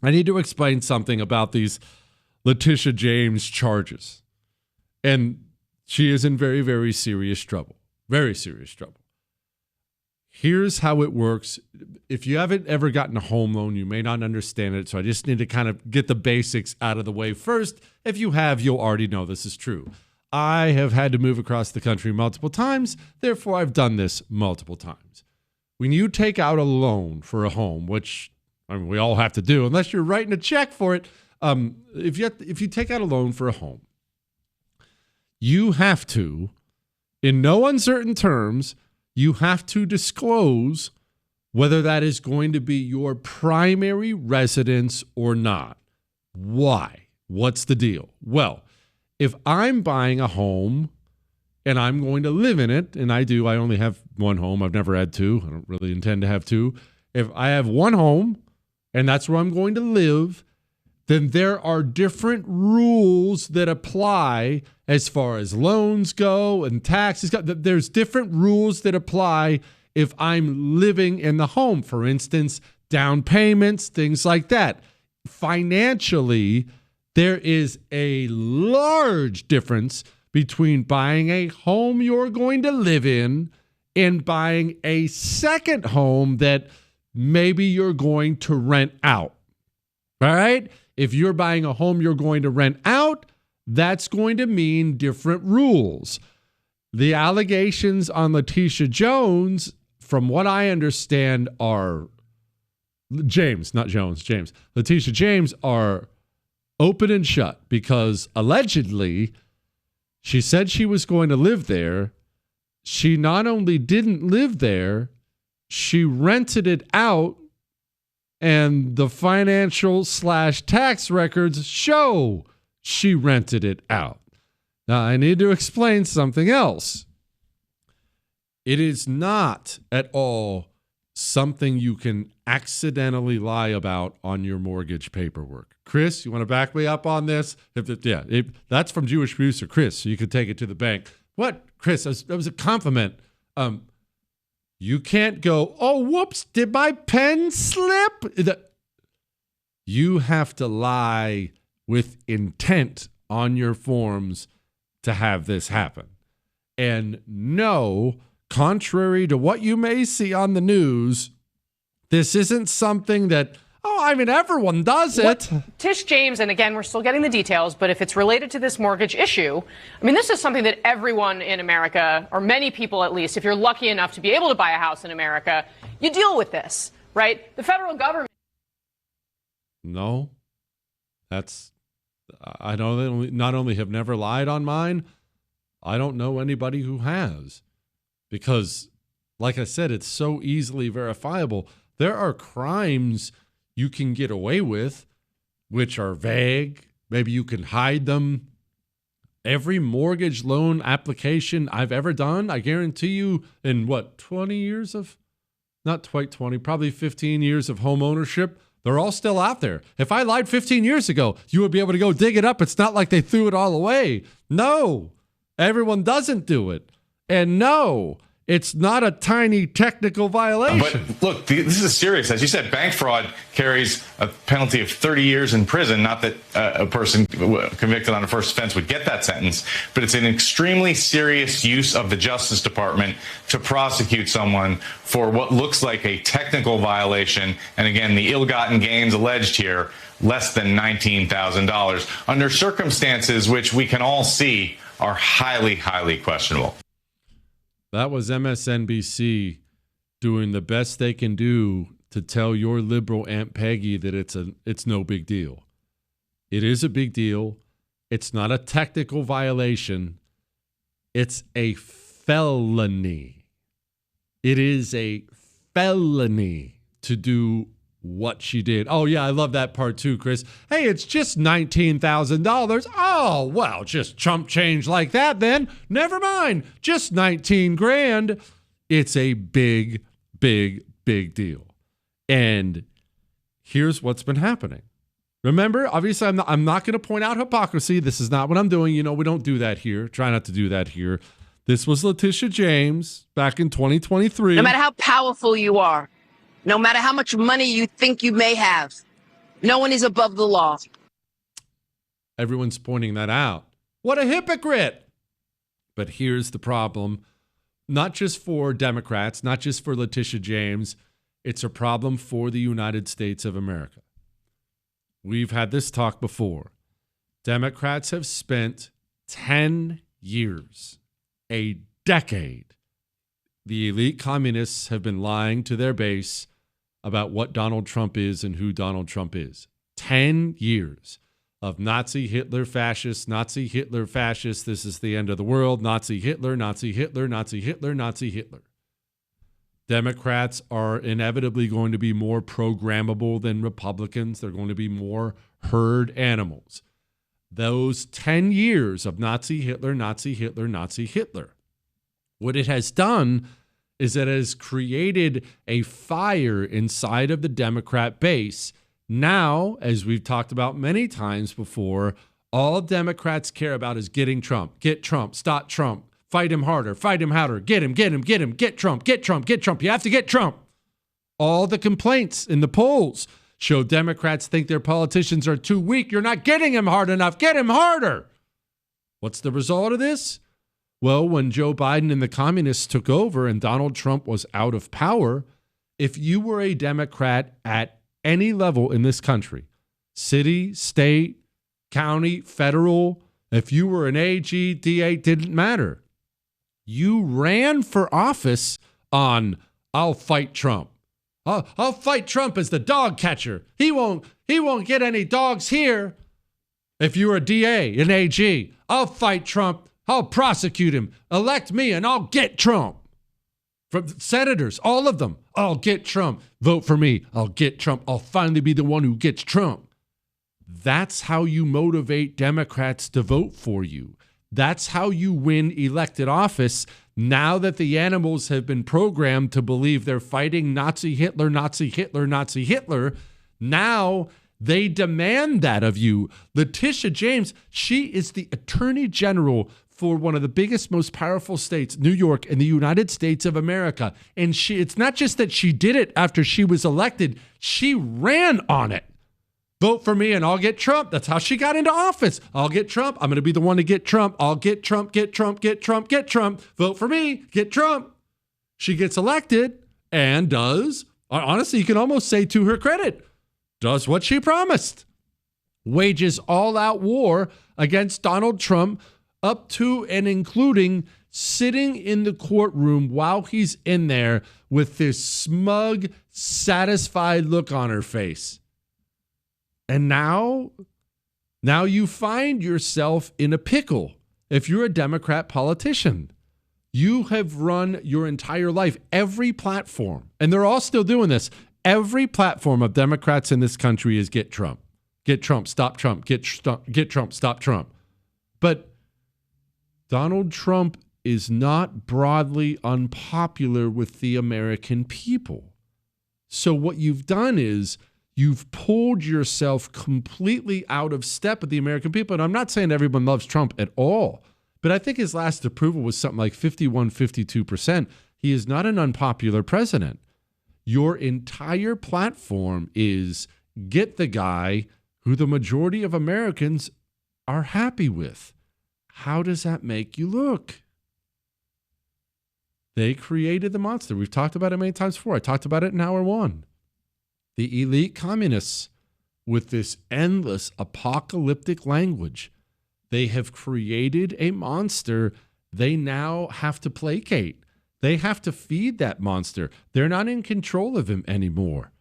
I need to explain something about these Letitia James charges. And she is in very, very serious trouble. Very serious trouble. Here's how it works. If you haven't ever gotten a home loan, you may not understand it. So I just need to kind of get the basics out of the way first. If you have, you'll already know this is true. I have had to move across the country multiple times. Therefore, I've done this multiple times. When you take out a loan for a home, which we all have to do, unless you're writing a check for it. If you take out a loan for a home, you have to, in no uncertain terms, you have to disclose whether that is going to be your primary residence or not. Why? What's the deal? Well, if I'm buying a home and I'm going to live in it, and I only have one home. I've never had two. I don't really intend to have two. If I have one home and that's where I'm going to live, then there are different rules that apply as far as loans go and taxes go. There's different rules that apply if I'm living in the home. For instance, down payments, things like that. Financially, there is a large difference between buying a home you're going to live in and buying a second home that maybe you're going to rent out. All right? If you're buying a home you're going to rent out, that's going to mean different rules. The allegations on Letitia Jones, from what I understand, are James. Letitia James are open and shut because allegedly she said she was going to live there. She not only didn't live there, she rented it out, and the financial/tax records show she rented it out. Now, I need to explain something else. It is not at all something you can accidentally lie about on your mortgage paperwork. Chris, you want to back me up on this? That's from Jewish producer Chris, so you can take it to the bank. What, Chris? That was a compliment. You can't go, oh, whoops, did my pen slip? You have to lie with intent on your forms to have this happen. And no, contrary to what you may see on the news, this isn't something that, everyone does it. Tish James, and again, we're still getting the details, but if it's related to this mortgage issue, this is something that everyone in America, or many people at least, if you're lucky enough to be able to buy a house in America, you deal with this, right? The federal government. No, I don't not only have never lied on mine, I don't know anybody who has. Because, like I said, it's so easily verifiable. There are crimes you can get away with, which are vague. Maybe you can hide them. Every mortgage loan application I've ever done, I guarantee you, in 20 years of, not quite 20, probably 15 years of home ownership, they're all still out there. If I lied 15 years ago, you would be able to go dig it up. It's not like they threw it all away. No, everyone doesn't do it. And no, it's not a tiny technical violation. But look, this is serious. As you said, bank fraud carries a penalty of 30 years in prison. Not that a person convicted on a first offense would get that sentence, but it's an extremely serious use of the Justice Department to prosecute someone for what looks like a technical violation. And again, the ill-gotten gains alleged here, less than $19,000, under circumstances which we can all see are highly, highly questionable. That was MSNBC doing the best they can do to tell your liberal Aunt Peggy that it's no big deal. It is a big deal. It's not a technical violation. It's a felony. It is a felony to do what she did. Oh, yeah, I love that part too, Chris. Hey, it's just $19,000. Oh, well, just chump change like that then. Never mind. Just 19 grand. It's a big, big, big deal. And here's what's been happening. Remember, obviously, I'm not going to point out hypocrisy. This is not what I'm doing. We don't do that here. Try not to do that here. This was Letitia James back in 2023. No matter how powerful you are, no matter how much money you think you may have, No one is above the law. Everyone's pointing that out. What a hypocrite. But here's the problem. Not just for Democrats, not just for Letitia James. It's a problem for the United States of America. We've had this talk before. Democrats have spent 10 years, a decade. The elite communists have been lying to their base about what Donald Trump is and who Donald Trump is. 10 years of Nazi Hitler fascist, Nazi Hitler fascist, this is the end of the world, Nazi Hitler, Nazi Hitler, Nazi Hitler, Nazi Hitler. Democrats are inevitably going to be more programmable than Republicans. They're going to be more herd animals. Those 10 years of Nazi Hitler, Nazi Hitler, Nazi Hitler. What it has done is it has created a fire inside of the Democrat base. Now, as we've talked about many times before, all Democrats care about is getting Trump. Get Trump. Stop Trump. Fight him harder. Fight him harder. Get him. Get him. Get him. Get Trump. Get Trump. Get Trump. You have to get Trump. All the complaints in the polls show Democrats think their politicians are too weak. You're not getting him hard enough. Get him harder. What's the result of this? Well, when Joe Biden and the communists took over and Donald Trump was out of power, if you were a Democrat at any level in this country, city, state, county, federal, if you were an AG, DA, didn't matter. You ran for office on, I'll fight Trump. I'll fight Trump as the dog catcher. He won't get any dogs here. If you were a DA, an AG, I'll fight Trump. I'll prosecute him. Elect me and I'll get Trump. From senators, all of them, I'll get Trump. Vote for me. I'll get Trump. I'll finally be the one who gets Trump. That's how you motivate Democrats to vote for you. That's how you win elected office. Now that the animals have been programmed to believe they're fighting Nazi Hitler, Nazi Hitler, Nazi Hitler, now they demand that of you. Letitia James, she is the Attorney General for one of the biggest, most powerful states, New York, in the United States of America. And it's not just that she did it after she was elected, she ran on it. Vote for me and I'll get Trump. That's how she got into office. I'll get Trump. I'm going to be the one to get Trump. I'll get Trump, get Trump, get Trump, get Trump. Vote for me, get Trump. She gets elected and does, honestly, you can almost say to her credit, does what she promised. Wages all-out war against Donald Trump, up to and including sitting in the courtroom while he's in there with this smug, satisfied look on her face. And now you find yourself in a pickle if you're a Democrat politician. You have run your entire life, every platform, and they're all still doing this. Every platform of Democrats in this country is get Trump. Get Trump, stop Trump, get Trump, stop Trump. But Donald Trump is not broadly unpopular with the American people. So what you've done is you've pulled yourself completely out of step with the American people. And I'm not saying everyone loves Trump at all, but I think his last approval was something like 51, 52%. He is not an unpopular president. Your entire platform is get the guy who the majority of Americans are happy with. How does that make you look? They created the monster. We've talked about it many times before. I talked about it in hour one. The elite communists, with this endless apocalyptic language, they have created a monster they now have to placate. They have to feed that monster. They're not in control of him anymore.